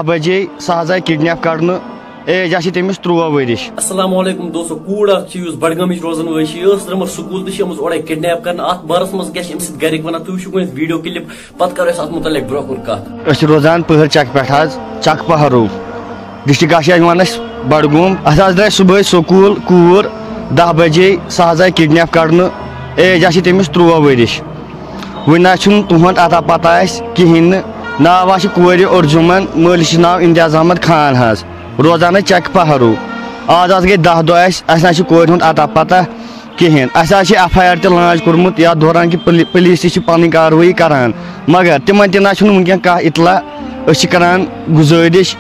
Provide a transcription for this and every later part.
بجے سہ آئی کڈنیپ کرنے ایج آس تمس 13 ورش. السلام علیکم دوستو کوڑ بڈگام روزان درمت سکول تھی کڈنیپ کرنے ات بارس مز گرک ونان تھی وچھو ویڈیو کلپ پتہ کرو ات متعلق برو کن کت روزان پہر چک پہ چک پہرو ڈسٹرک آشیان بڈگوم ات درائے صبح سکول کور 10 بجے سہ آئی کڈنیپ کرنے ایج آس تمس 13 ورش. ون تہد اتا پتہ کہین ناو کور ارجمن مالس ناو امتیاز احمد خان روزان چک پہرو آز گئی 10 دہ کور ہند اتا پتہ کہین FIR تہ لانچ کورمت یا دوران کہ پولیس تہ پن کاروٲیی کران مگر تمن تہ ونکین کھانا اطلاع کران گزارش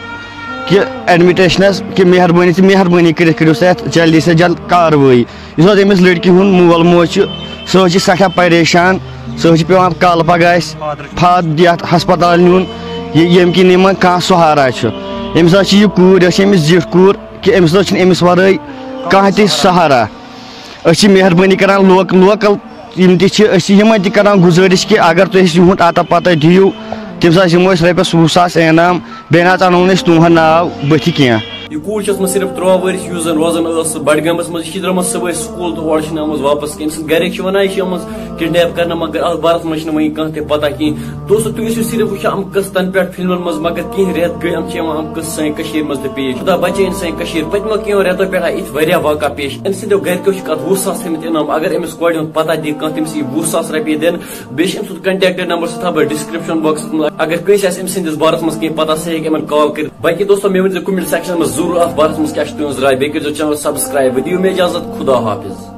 کہ ایڈمنسٹریشنس کہ مہربانی کرو سا جلدی سے جلد کاروٲیی. اس امس لڑکی ہند مول موج سہ سٹھا پریشان سہ پیوان کل پگہ فاد ہسپتال نیون یم کن نمن کھانا سہارا امس یہ کور امس زٹھ کور کہ امس امس ورٲے کھانا تہ سہارا. مہربانی کران لوکل یم تمن تہ گزارش کہ اگر تھی یہد اتا پتہ دیو تم سات دمو رۄپیس 20,000 انعام بیٚیہِ نہ انو تہد ناو بتھ کینٛہہ. یہ کور صرف 13 ورش یس زن روزان بڈگامس مز درمت صبح سکول تو اور آمت واپس ام گرک ونان یہ آمت کڈنیپ کرنے مگر ات بارس مز ون کھانا تہ پتہ کہین. دوستو تھی صرف وچھان ام قص تن پہ فلمن مز مگر کھین رت گئی ام قص سان مز تہ پیش خدا بچین سان پتمو کینو رتو پہ ات واقع پیش ام سندو گرکو ات 20,000 تھمت انعام اگر امس کورِ ہند پتہ دی کھانا تمس 20,000 رۄپیہِ دن بیٚیہِ ام سند کنٹیکٹ نمبر سہ تھو ڈسکرپشن باکس مز اگر کٲنٛسہِ آسہِ ام سندس بارس مز کینٛہہ پتہ سہ ہیٚکہِ یمن کال کٔرِتھ. باقی دوستو مےٚ ؤنۍزیو کمنٹ سیکشن مز ضرور ات بارس مز کیا تہذ راے بیٚیہِ کٔرۍزیو چینل سبسکرائب ودیو مےٚ اجازت خدا حافظ.